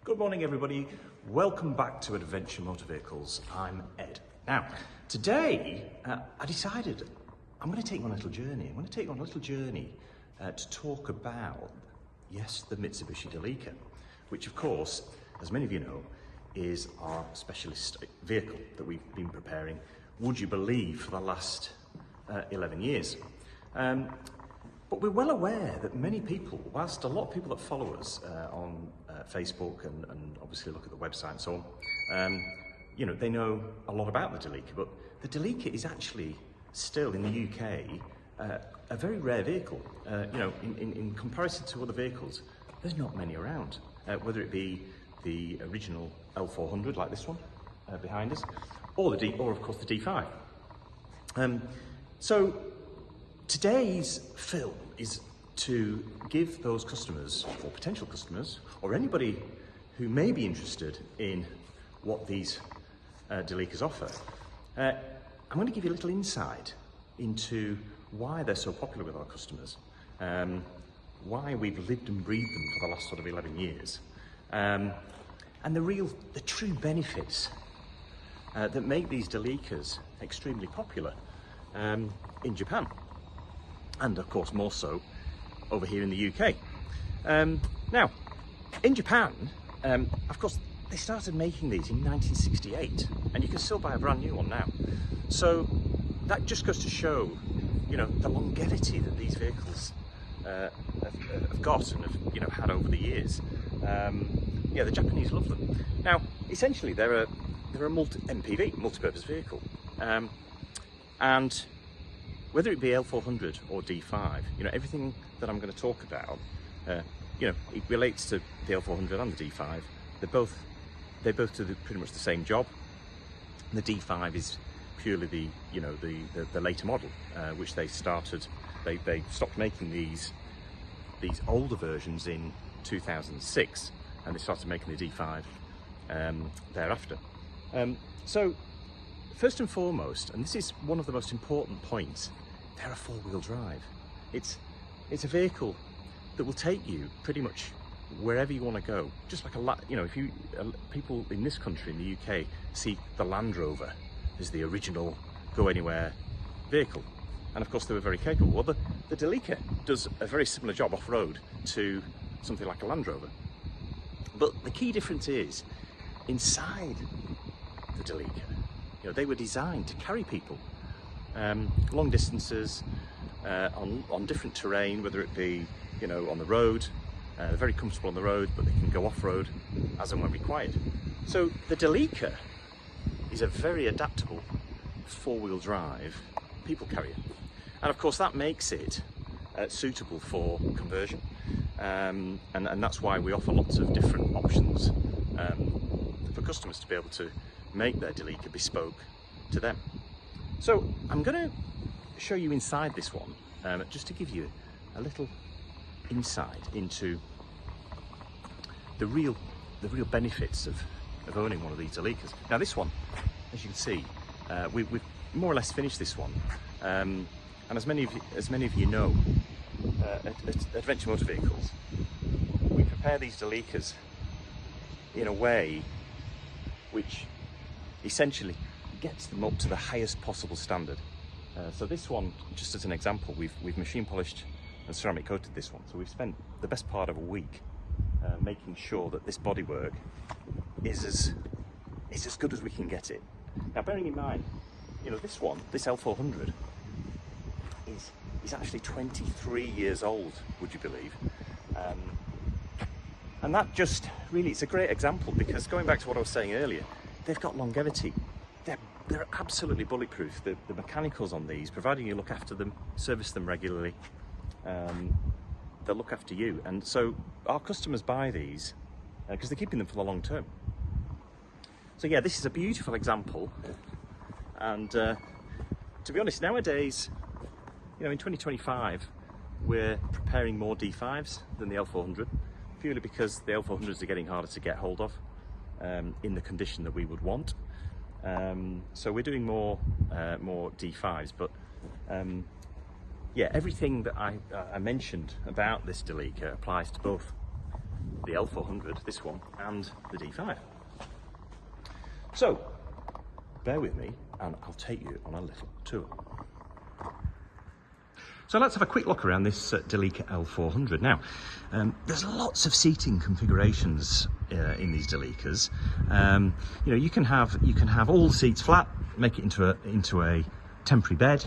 Good morning everybody, welcome back to Adventure Motor Vehicles. I'm Ed. Now, today I decided I'm going to take you on a little journey. I'm going to take you on a little journey to talk about, yes, the Mitsubishi Delica, which of course, as many of you know, is our specialist vehicle that we've been preparing, would you believe, for the last 11 years. But we're well aware that many people, whilst a lot of people that follow us on Facebook and obviously look at the website and so on, you know, they know a lot about the Delica, but the Delica is actually still in the UK a very rare vehicle. You know, in comparison to other vehicles, there's not many around, whether it be the original L400 like this one behind us, or of course the D5. So today's film is to give those customers, or potential customers, or anybody who may be interested in what these Delicas offer, I'm going to give you a little insight into why they're so popular with our customers, why we've lived and breathed them for the last sort of 11 years, and the true benefits that make these Delicas extremely popular in Japan, and of course more so over here in the UK. Now, in Japan, of course, they started making these in 1968, and you can still buy a brand new one now. So that just goes to show, you know, the longevity that these vehicles have got and have, you know, had over the years. Yeah, the Japanese love them. Now, essentially, they're a MPV, multi-purpose vehicle, and whether it be L400 or D5, you know, everything that I'm going to talk about, you know, it relates to the L400 and the D5. They both do pretty much the same job. The D5 is purely the, you know, the later model, which they stopped making these older versions in 2006, and they started making the D5 thereafter. So first and foremost, and this is one of the most important points, they're a four-wheel drive. It's a vehicle that will take you pretty much wherever you want to go. Just like you know, if you people in this country, in the UK, see the Land Rover as the original go anywhere vehicle, and of course they were very capable. Well, the Delica does a very similar job off-road to something like a Land Rover, but the key difference is inside the Delica. You know, they were designed to carry people long distances, on different terrain, whether it be, you know, on the road. They're very comfortable on the road, but they can go off-road as and when required. So the Delica is a very adaptable four-wheel drive people carrier, and of course that makes it suitable for conversion, and that's why we offer lots of different options for customers to be able to make their Delica bespoke to them. So I'm going to show you inside this one, just to give you a little insight into the real benefits of owning one of these Delicas. Now this one, as you can see, we've more or less finished this one, and as many of you know, at Adventure Motor Vehicles, we prepare these Delicas in a way which essentially gets them up to the highest possible standard. So this one, just as an example, we've machine polished and ceramic coated this one. So we've spent the best part of a week making sure that this bodywork is as good as we can get it. Now, bearing in mind, you know, this L400 is actually 23 years old, would you believe? And that just really, it's a great example, because going back to what I was saying earlier, they've got longevity. They're absolutely bulletproof. The mechanicals on these, providing you look after them, service them regularly, they'll look after you. And so our customers buy these because they're keeping them for the long term. So yeah, this is a beautiful example. And to be honest, nowadays, you know, in 2025, we're preparing more D5s than the L400, purely because the L400s are getting harder to get hold of in the condition that we would want. So we're doing more D5s, but yeah, everything that I mentioned about this Delica applies to both the L400, this one, and the D5. So, bear with me and I'll take you on a little tour. So let's have a quick look around this Delica L400. Now, there's lots of seating configurations in these Delicas. You know, you can have all the seats flat, make it into a temporary bed.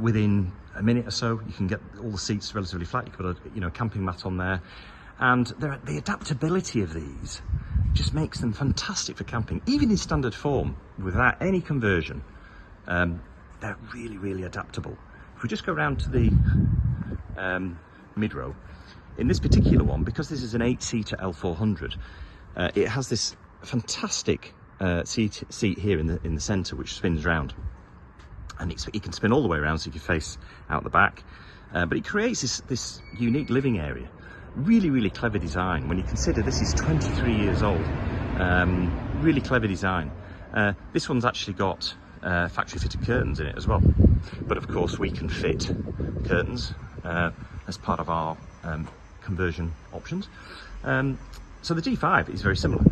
Within a minute or so, you can get all the seats relatively flat. You can put a camping mat on there, and the adaptability of these just makes them fantastic for camping, even in standard form without any conversion. They're really, really adaptable. If we just go around to the mid-row, in this particular one, because this is an 8-seater L400, it has this fantastic seat here in the centre, which spins round, and it can spin all the way around, so if you face out the back. But it creates this unique living area. Really, really clever design. When you consider this is 23 years old, really clever design. This one's actually got factory-fitted curtains in it as well. But of course, we can fit curtains as part of our conversion options. So the D5 is very similar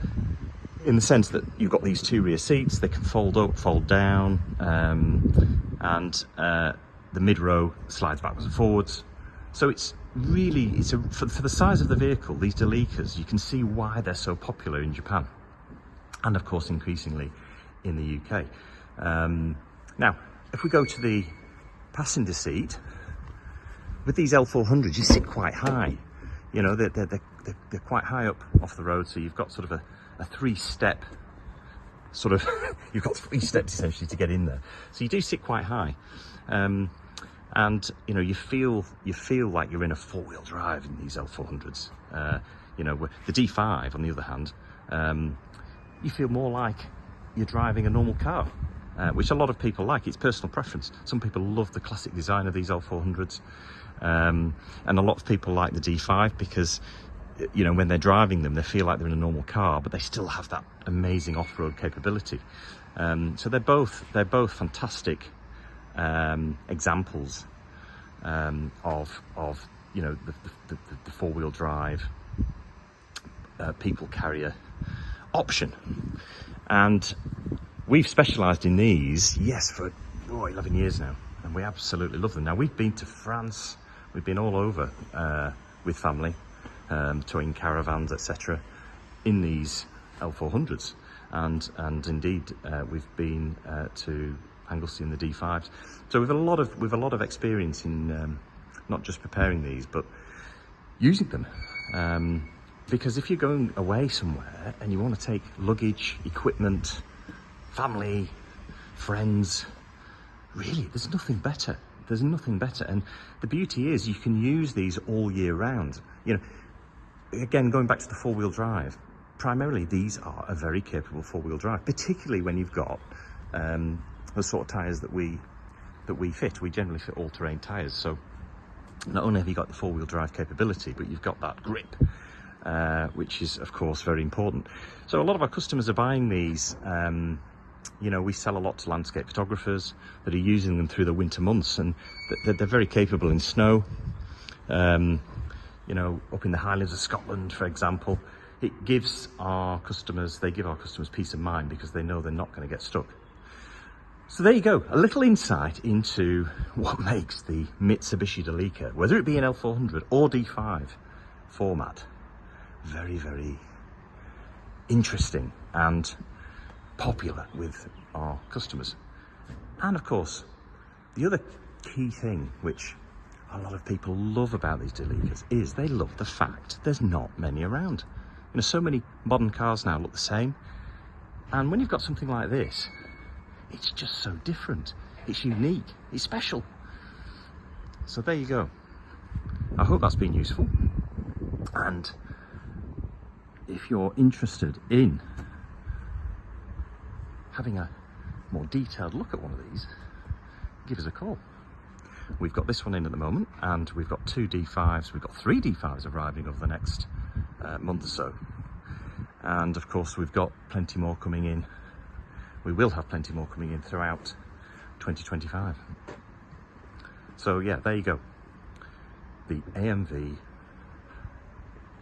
in the sense that you've got these two rear seats. They can fold up, fold down, and the mid-row slides backwards and forwards. So it's really, for the size of the vehicle, these Delicas, you can see why they're so popular in Japan, and of course increasingly in the UK. Now, if we go to the passenger seat, with these L400s, you sit quite high. You know, they're quite high up off the road, so you've got sort of a three-step sort of, you've got 3 steps essentially to get in there. So you do sit quite high. And you know, you feel like you're in a 4-wheel drive in these L400s. You know, the D5 on the other hand, you feel more like you're driving a normal car, which a lot of people like. It's personal preference. Some people love the classic design of these L400s, and a lot of people like the D5 because, you know, when they're driving them, they feel like they're in a normal car, but they still have that amazing off-road capability. So they're both fantastic examples of you know, the 4-wheel drive people carrier option. And we've specialised in these, yes, for 11 years now, and we absolutely love them. Now, we've been to France, we've been all over with family, towing caravans, etc., in these L400s, and indeed we've been to Anglesey in the D5s. So we've a lot of experience in not just preparing these, but using them. Because if you're going away somewhere and you want to take luggage, equipment, family, friends, really, there's nothing better. There's nothing better. And the beauty is you can use these all year round. You know, again, going back to the 4-wheel drive, primarily these are a very capable 4-wheel drive, particularly when you've got the sort of tyres that we fit. We generally fit all-terrain tyres, so not only have you got the 4-wheel drive capability, but you've got that grip, which is of course very important. So a lot of our customers are buying these. You know, we sell a lot to landscape photographers that are using them through the winter months, and they're very capable in snow. You know, up in the Highlands of Scotland, for example, they give our customers peace of mind because they know they're not going to get stuck. So there you go, a little insight into what makes the Mitsubishi Delica, whether it be an L400 or D5 format, very, very interesting and popular with our customers. And of course, the other key thing which a lot of people love about these Delicas is they love the fact there's not many around. You know, so many modern cars now look the same, and when you've got something like this, it's just so different, it's unique, it's special. So there you go. I hope that's been useful, and if you're interested in having a more detailed look at one of these, give us a call. We've got this one in at the moment, and we've got 2 D5s, we've got 3 D5s arriving over the next month or so. And of course, we've got plenty more coming in. We will have plenty more coming in throughout 2025. So yeah, there you go. The AMV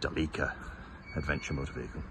Delica. adventure motor vehicle.